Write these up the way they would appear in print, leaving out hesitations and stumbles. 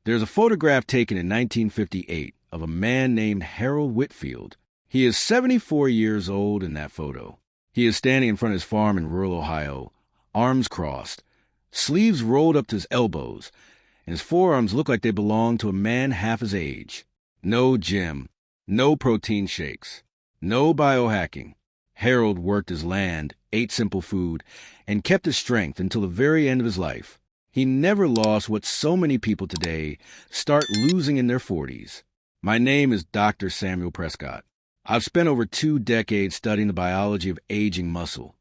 There's a photograph taken in 1958 of a man named Harold Whitfield. He is 74 years old in that photo. He is standing in front of his farm in rural Ohio, arms crossed, sleeves rolled up to his elbows, and his forearms look like they belong to a man half his age. No gym, no protein shakes, no biohacking. Harold worked his land, ate simple food, and kept his strength until the very end of his life. He never lost what so many people today start losing in their 40s. My name is Dr. Samuel Prescott. I've spent over 2 decades studying the biology of aging muscle.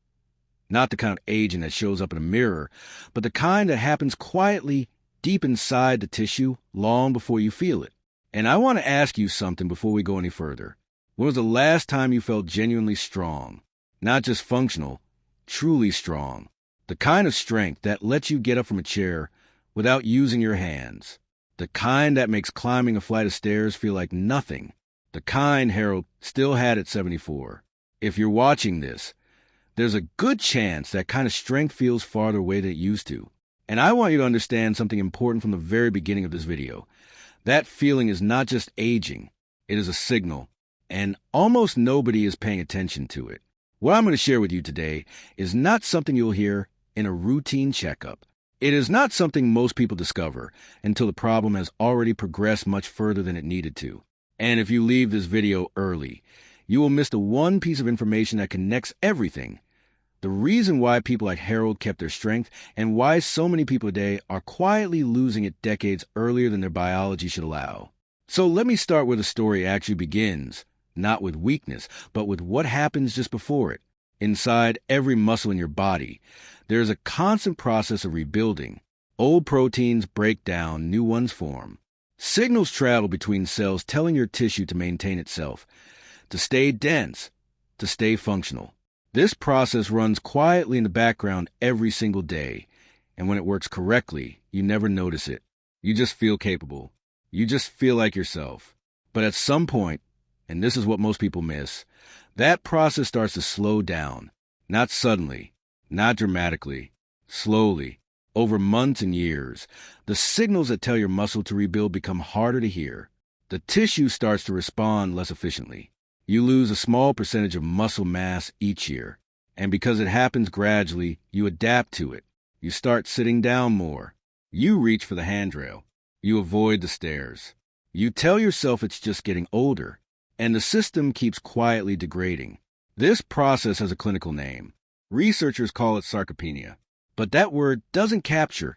Not the kind of aging that shows up in a mirror, but the kind that happens quietly deep inside the tissue long before you feel it. And I want to ask you something before we go any further. When was the last time you felt genuinely strong? Not just functional, truly strong. The kind of strength that lets you get up from a chair without using your hands. The kind that makes climbing a flight of stairs feel like nothing. The kind Harold still had at 74. If you're watching this, there's a good chance that kind of strength feels farther away than it used to. And I want you to understand something important from the very beginning of this video. That feeling is not just aging. It is a signal, and almost nobody is paying attention to it. What I'm going to share with you today is not something you'll hear in a routine checkup. It is not something most people discover until the problem has already progressed much further than it needed to. And if you leave this video early, you will miss the one piece of information that connects everything. The reason why people like Harold kept their strength and why so many people today are quietly losing it decades earlier than their biology should allow. So let me start where the story actually begins, not with weakness, but with what happens just before it. Inside every muscle in your body, there is a constant process of rebuilding. Old proteins break down, new ones form. Signals travel between cells telling your tissue to maintain itself, to stay dense, to stay functional. This process runs quietly in the background every single day, and when it works correctly, you never notice it. You just feel capable. You just feel like yourself. But at some point, and this is what most people miss, that process starts to slow down. Not suddenly, not dramatically, slowly, over months and years. The signals that tell your muscle to rebuild become harder to hear. The tissue starts to respond less efficiently. You lose a small percentage of muscle mass each year. And because it happens gradually, you adapt to it. You start sitting down more. You reach for the handrail. You avoid the stairs. You tell yourself it's just getting older. And the system keeps quietly degrading. This process has a clinical name. Researchers call it sarcopenia. But that word doesn't capture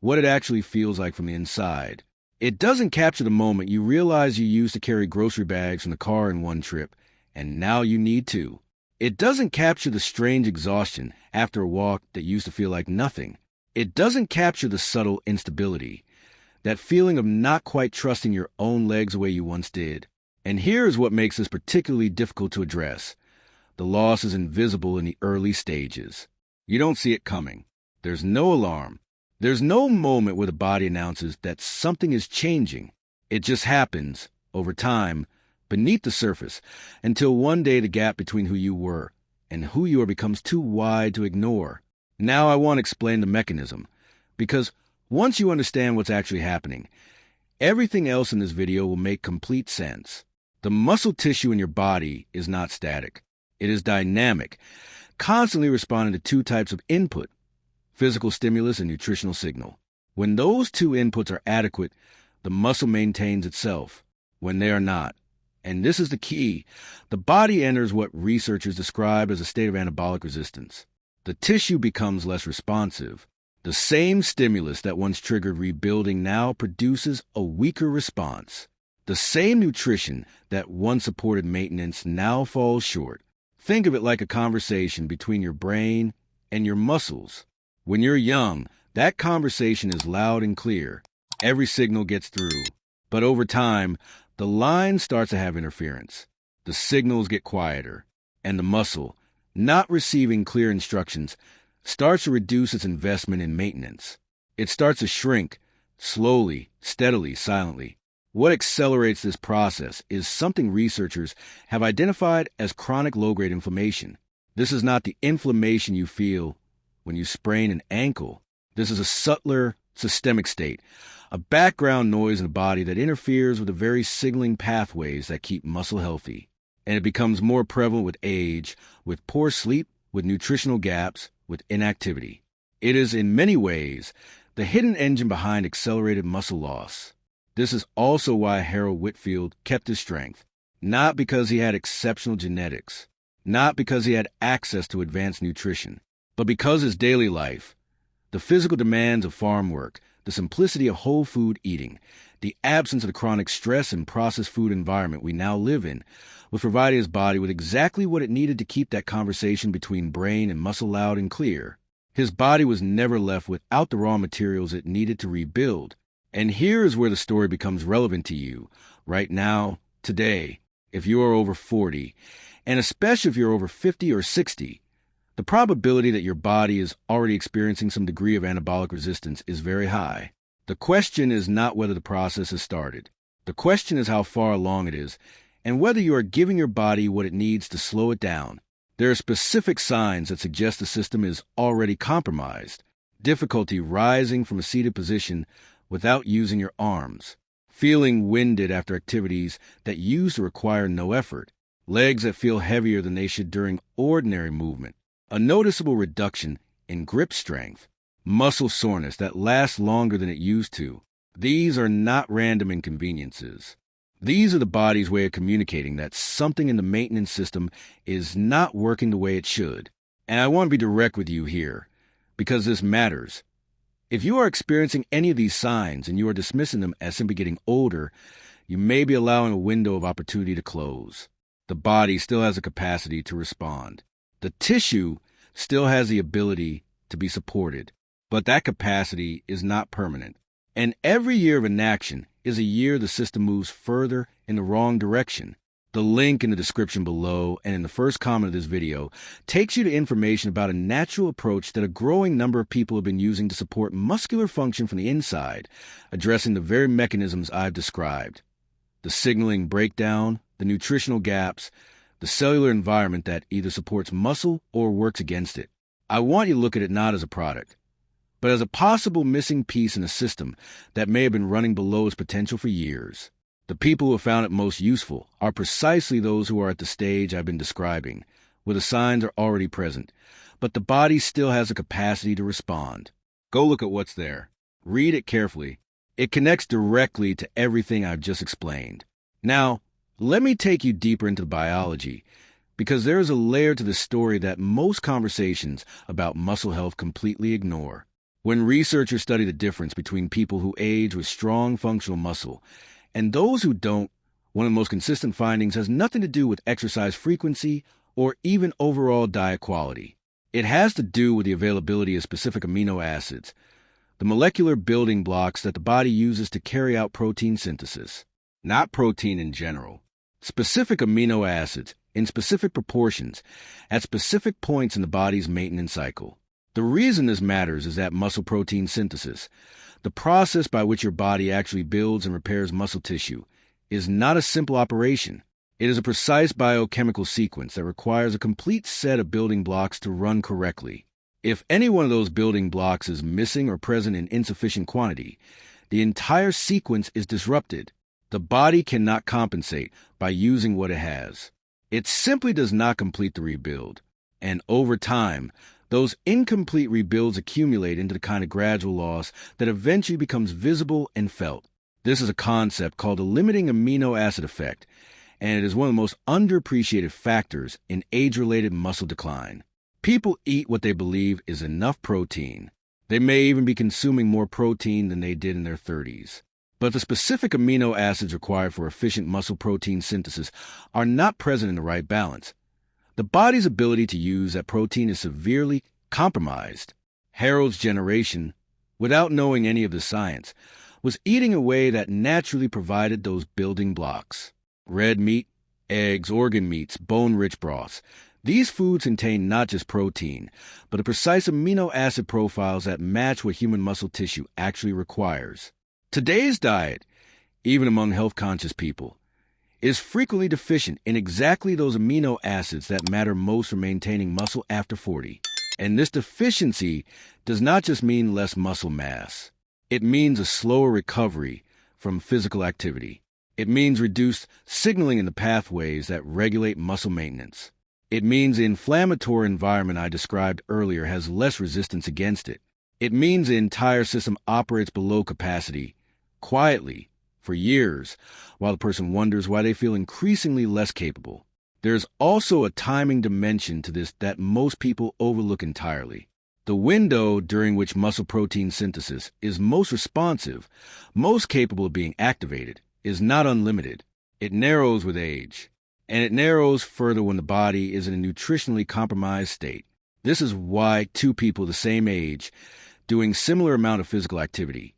what it actually feels like from the inside. It doesn't capture the moment you realize you used to carry grocery bags from the car in one trip, and now you need two. It doesn't capture the strange exhaustion after a walk that used to feel like nothing. It doesn't capture the subtle instability, that feeling of not quite trusting your own legs the way you once did. And here is what makes this particularly difficult to address. The loss is invisible in the early stages. You don't see it coming. There's no alarm. There's no moment where the body announces that something is changing. It just happens, over time, beneath the surface, until one day the gap between who you were and who you are becomes too wide to ignore. Now I want to explain the mechanism, because once you understand what's actually happening, everything else in this video will make complete sense. The muscle tissue in your body is not static. It is dynamic, constantly responding to 2 types of input: physical stimulus and nutritional signal. When those 2 inputs are adequate, the muscle maintains itself. When they are not, and this is the key, the body enters what researchers describe as a state of anabolic resistance. The tissue becomes less responsive. The same stimulus that once triggered rebuilding now produces a weaker response. The same nutrition that once supported maintenance now falls short. Think of it like a conversation between your brain and your muscles. When you're young, that conversation is loud and clear. Every signal gets through. But over time, the line starts to have interference. The signals get quieter, and the muscle, not receiving clear instructions, starts to reduce its investment in maintenance. It starts to shrink, slowly, steadily, silently. What accelerates this process is something researchers have identified as chronic low-grade inflammation. This is not the inflammation you feel when you sprain an ankle. This is a subtler, Systemic state, a background noise in the body that interferes with the very signaling pathways that keep muscle healthy. And it becomes more prevalent with age, with poor sleep, with nutritional gaps, with inactivity. It is, in many ways, the hidden engine behind accelerated muscle loss. This is also why Harold Whitfield kept his strength. Not because he had exceptional genetics, not because he had access to advanced nutrition, but because his daily life, the physical demands of farm work, the simplicity of whole food eating, the absence of the chronic stress and processed food environment we now live in, was providing his body with exactly what it needed to keep that conversation between brain and muscle loud and clear. His body was never left without the raw materials it needed to rebuild. And here is where the story becomes relevant to you, right now, today, if you are over 40, and especially if you're over 50 or 60. The probability that your body is already experiencing some degree of anabolic resistance is very high. The question is not whether the process has started. The question is how far along it is, and whether you are giving your body what it needs to slow it down. There are specific signs that suggest the system is already compromised. Difficulty rising from a seated position without using your arms. Feeling winded after activities that used to require no effort. Legs that feel heavier than they should during ordinary movement. A noticeable reduction in grip strength. Muscle soreness that lasts longer than it used to. These are not random inconveniences. These are the body's way of communicating that something in the maintenance system is not working the way it should. And I want to be direct with you here, because this matters. If you are experiencing any of these signs and you are dismissing them as simply getting older, you may be allowing a window of opportunity to close. The body still has a capacity to respond. The tissue still has the ability to be supported, but that capacity is not permanent. And every year of inaction is a year the system moves further in the wrong direction. The link in the description below and in the first comment of this video takes you to information about a natural approach that a growing number of people have been using to support muscular function from the inside, addressing the very mechanisms I've described. The signaling breakdown, the nutritional gaps, the cellular environment that either supports muscle or works against it. I want you to look at it not as a product, but as a possible missing piece in a system that may have been running below its potential for years. The people who have found it most useful are precisely those who are at the stage I've been describing, where the signs are already present, but the body still has a capacity to respond. Go look at what's there. Read it carefully. It connects directly to everything I've just explained. Now, let me take you deeper into the biology, because there is a layer to this story that most conversations about muscle health completely ignore. When researchers study the difference between people who age with strong functional muscle and those who don't, one of the most consistent findings has nothing to do with exercise frequency or even overall diet quality. It has to do with the availability of specific amino acids, the molecular building blocks that the body uses to carry out protein synthesis. Not protein in general. Specific amino acids, in specific proportions, at specific points in the body's maintenance cycle. The reason this matters is that muscle protein synthesis, the process by which your body actually builds and repairs muscle tissue, is not a simple operation. It is a precise biochemical sequence that requires a complete set of building blocks to run correctly. If any one of those building blocks is missing or present in insufficient quantity, the entire sequence is disrupted. The body cannot compensate by using what it has. It simply does not complete the rebuild. And over time, those incomplete rebuilds accumulate into the kind of gradual loss that eventually becomes visible and felt. This is a concept called the limiting amino acid effect, and it is one of the most underappreciated factors in age-related muscle decline. People eat what they believe is enough protein. They may even be consuming more protein than they did in their 30s. But the specific amino acids required for efficient muscle protein synthesis are not present in the right balance. The body's ability to use that protein is severely compromised. Harold's generation, without knowing any of the science, was eating a way that naturally provided those building blocks. Red meat, eggs, organ meats, bone-rich broths. These foods contain not just protein, but the precise amino acid profiles that match what human muscle tissue actually requires. Today's diet, even among health-conscious people, is frequently deficient in exactly those amino acids that matter most for maintaining muscle after 40. And this deficiency does not just mean less muscle mass. It means a slower recovery from physical activity. It means reduced signaling in the pathways that regulate muscle maintenance. It means the inflammatory environment I described earlier has less resistance against it. It means the entire system operates below capacity, quietly, for years, while the person wonders why they feel increasingly less capable. There's also a timing dimension to this that most people overlook entirely. The window during which muscle protein synthesis is most responsive, most capable of being activated, is not unlimited. It narrows with age, and it narrows further when the body is in a nutritionally compromised state. This is why two people the same age, doing similar amount of physical activity,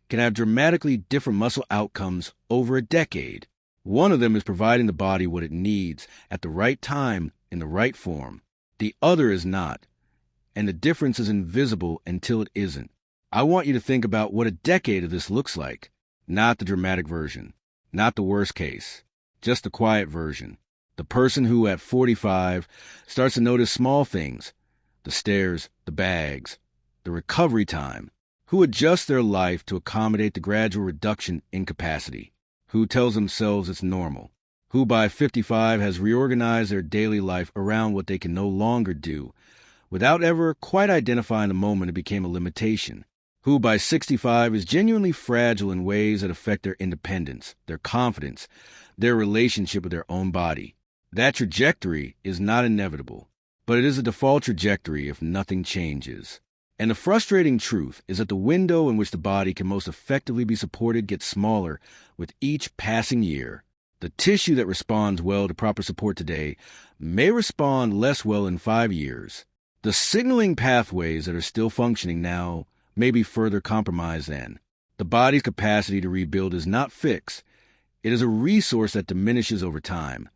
can have dramatically different muscle outcomes over a decade. One of them is providing the body what it needs at the right time in the right form. The other is not, and the difference is invisible until it isn't. I want you to think about what a decade of this looks like, not the dramatic version, not the worst case, just the quiet version. The person who at 45 starts to notice small things, the stairs, the bags, the recovery time, who adjusts their life to accommodate the gradual reduction in capacity, who tells themselves it's normal, who by 55 has reorganized their daily life around what they can no longer do, without ever quite identifying the moment it became a limitation, who by 65 is genuinely fragile in ways that affect their independence, their confidence, their relationship with their own body. That trajectory is not inevitable, but it is a default trajectory if nothing changes. And the frustrating truth is that the window in which the body can most effectively be supported gets smaller with each passing year. The tissue that responds well to proper support today may respond less well in 5 years. The signaling pathways that are still functioning now may be further compromised then. The body's capacity to rebuild is not fixed. It is a resource that diminishes over time,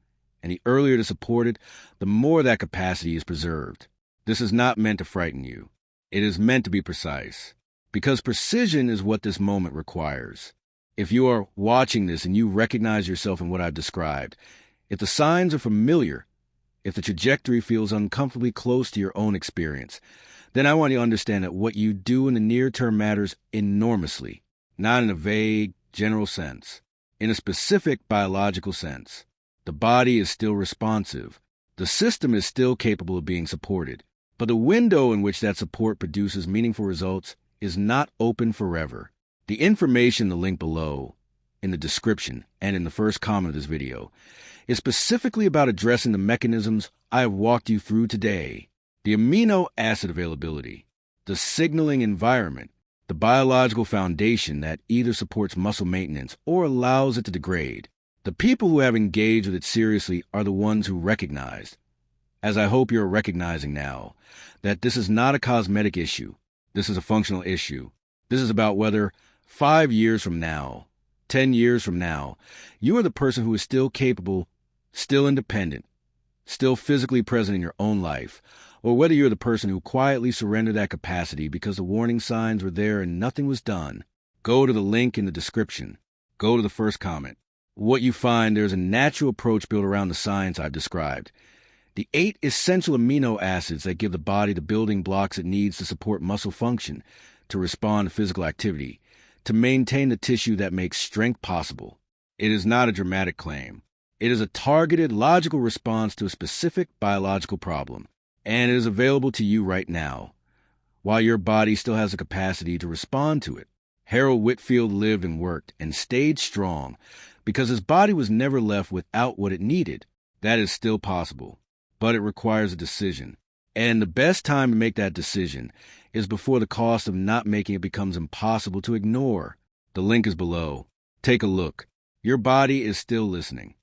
and the earlier to support it, the more that capacity is preserved. This is not meant to frighten you. It is meant to be precise, because precision is what this moment requires. If you are watching this and you recognize yourself in what I've described, if the signs are familiar, if the trajectory feels uncomfortably close to your own experience, then I want you to understand that what you do in the near term matters enormously, not in a vague, general sense, in a specific biological sense. The body is still responsive. The system is still capable of being supported. But the window in which that support produces meaningful results is not open forever. The information in the link below, in the description, and in the first comment of this video, is specifically about addressing the mechanisms I have walked you through today. The amino acid availability, the signaling environment, the biological foundation that either supports muscle maintenance or allows it to degrade. The people who have engaged with it seriously are the ones who recognized, as I hope you're recognizing now, that this is not a cosmetic issue. This is a functional issue. This is about whether 5 years from now, 10 years from now, you are the person who is still capable, still independent, still physically present in your own life, or whether you're the person who quietly surrendered that capacity because the warning signs were there and nothing was done. Go to the link in the description. Go to the first comment. What you find, there's a natural approach built around the science I've described. The 8 essential amino acids that give the body the building blocks it needs to support muscle function, to respond to physical activity, to maintain the tissue that makes strength possible. It is not a dramatic claim. It is a targeted, logical response to a specific biological problem, and it is available to you right now, while your body still has the capacity to respond to it. Harold Whitfield lived and worked and stayed strong because his body was never left without what it needed. That is still possible, but it requires a decision. And the best time to make that decision is before the cost of not making it becomes impossible to ignore. The link is below. Take a look. Your body is still listening.